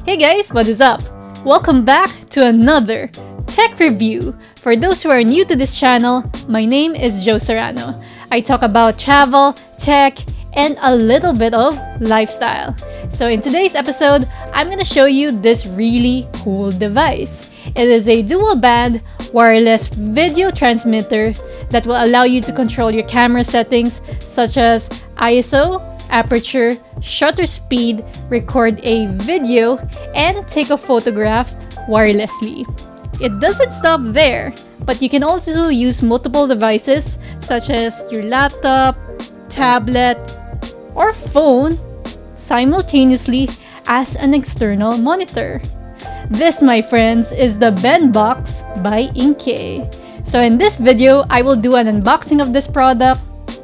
Hey guys, what is up? Welcome back to another tech review. For those who are new to this channel, my name is Serrano. I talk about travel, tech, and a little bit of lifestyle. So in today's episode, I'm gonna show you this really cool device. It is a dual band wireless video transmitter that will allow you to control your camera settings such as ISO, aperture, shutter speed, record a video, and take a photograph wirelessly. It doesn't stop there, but you can also use multiple devices such as your laptop, tablet, or phone simultaneously as an external monitor. This, my friends, is the Benbox by Inkee. So in this video, I will do an unboxing of this product,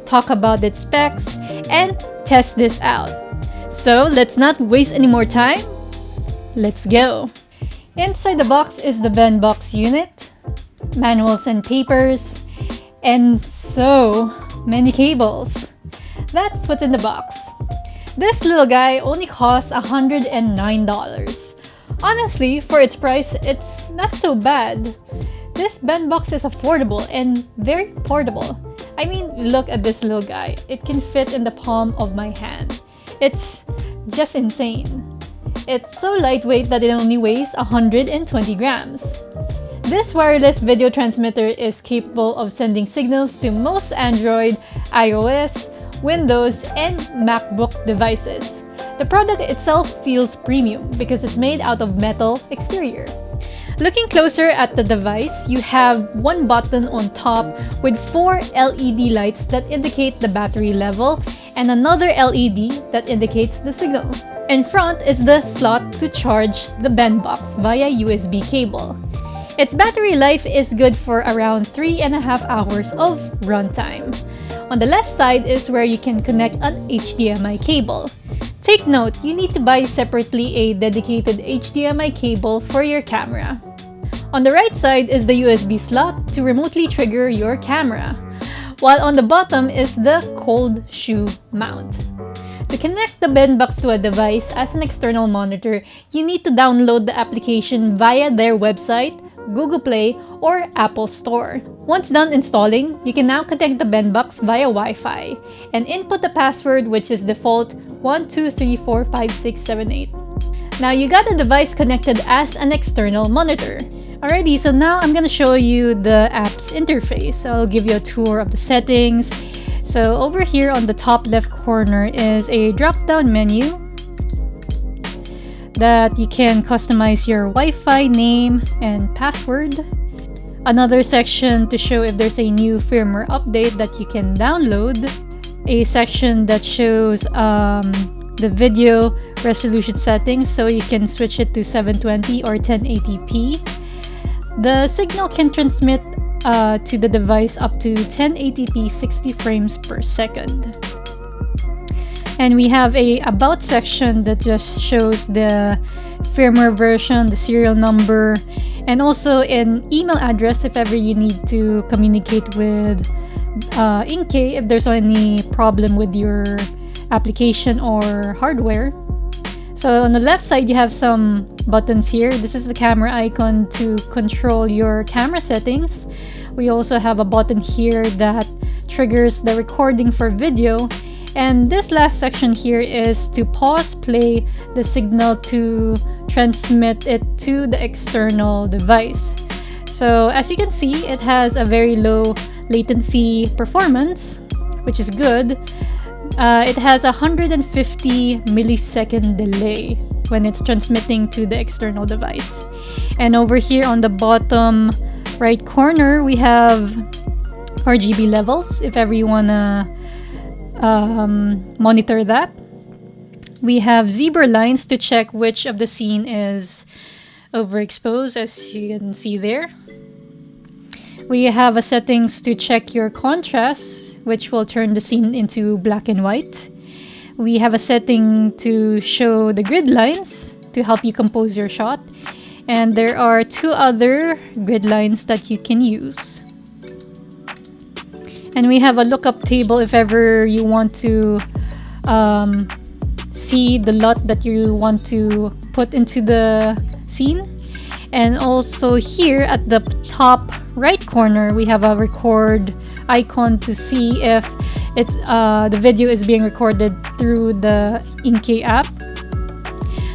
talk about its specs, and test this out. So let's not waste any more time. Let's go. Inside the box is the Benbox unit, manuals and papers, and so many cables. That's what's in the box. This little guy only costs $109. Honestly, for its price, it's not so bad. This Benbox is affordable and very portable. I mean, look at this little guy. It can fit in the palm of my hand. It's just insane. It's so lightweight that it only weighs 120 grams. This wireless video transmitter is capable of sending signals to most Android, iOS, Windows, and MacBook devices. The product itself feels premium because it's made out of metal exterior. Looking closer at the device, you have one button on top with 4 LED lights that indicate the battery level and another LED that indicates the signal. In front is the slot to charge the Benbox via USB cable. Its battery life is good for around 3.5 hours of runtime. On the left side is where you can connect an HDMI cable. Take note, you need to buy separately a dedicated HDMI cable for your camera. On the right side is the USB slot to remotely trigger your camera, while on the bottom is the cold shoe mount. To connect the Benbox to a device as an external monitor, you need to download the application via their website, Google Play, or Apple Store. Once done installing, you can now connect the Benbox via Wi-Fi and input the password, which is default 12345678. Now you got the device connected as an external monitor. Alrighty, so now I'm gonna show you the app's interface. I'll give you a tour of the settings. So over here on the top left corner is a drop-down menu that you can customize your Wi-Fi name and password. Another section to show if there's a new firmware update that you can download. A section that shows the video resolution settings, so you can switch it to 720 or 1080p. The signal can transmit to the device up to 1080p 60 frames per second. And we have a about section that just shows the firmware version, the serial number, and also an email address if ever you need to communicate with Inkee if there's any problem with your application or hardware. So on the left side, you have some buttons here. This is the camera icon to control your camera settings. We also have a button here that triggers the recording for video. And this last section here is to pause play the signal to transmit it to the external device. So as you can see, it has a very low latency performance, which is good. It has a 150 millisecond delay when it's transmitting to the external device. And over here on the bottom right corner, we have RGB levels if ever you wanna monitor that. We have zebra lines to check which of the scene is overexposed, as you can see there. We have a settings to check your contrast, which will turn the scene into black and white. We have a setting to show the grid lines to help you compose your shot. And there are 2 other grid lines that you can use. And we have a lookup table if ever you want to see the lot that you want to put into the scene. And also here at the top right corner, we have a record icon to see if the video is being recorded through the Inkee app.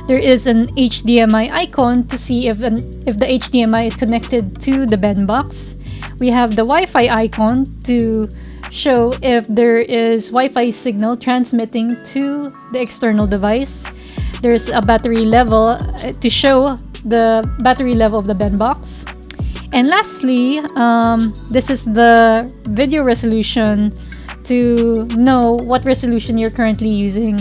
There is an HDMI icon to see if the HDMI is connected to the Benbox. We have the Wi-Fi icon to show if there is Wi-Fi signal transmitting to the external device. There's a battery level to show the battery level of the Benbox. And lastly, this is the video resolution to know what resolution you're currently using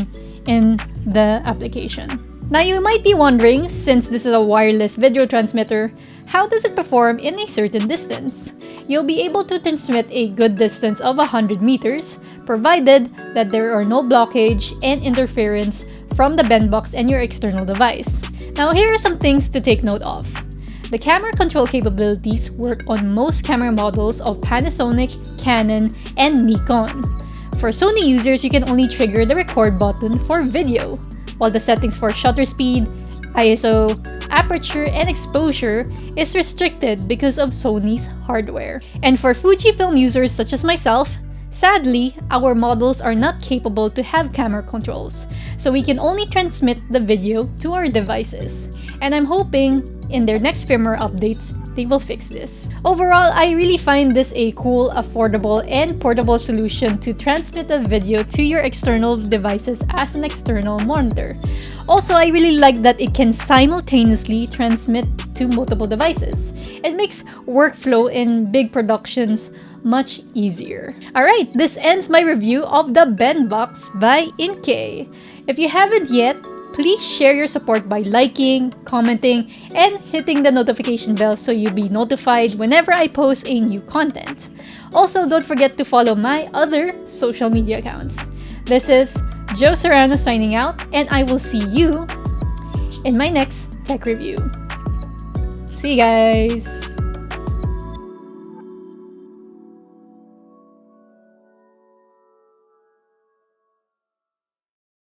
in the application. Now you might be wondering, since this is a wireless video transmitter, how does it perform in a certain distance? You'll be able to transmit a good distance of 100 meters, provided that there are no blockage and interference from the Benbox and your external device. Now here are some things to take note of. The camera control capabilities work on most camera models of Panasonic, Canon, and Nikon. For Sony users, you can only trigger the record button for video, while the settings for shutter speed, ISO, aperture, and exposure is restricted because of Sony's hardware. And for Fujifilm users such as myself, sadly, our models are not capable to have camera controls, so we can only transmit the video to our devices. And I'm hoping in their next firmware updates, they will fix this. Overall, I really find this a cool, affordable, and portable solution to transmit a video to your external devices as an external monitor. Also, I really like that it can simultaneously transmit to multiple devices. It makes workflow in big productions much easier. Alright, this ends my review of the Benbox by Inkee. If you haven't yet, please share your support by liking, commenting, and hitting the notification bell so you'll be notified whenever I post a new content. Also, don't forget to follow my other social media accounts. This is Joe Serrano signing out, and I will see you in my next tech review. See you guys!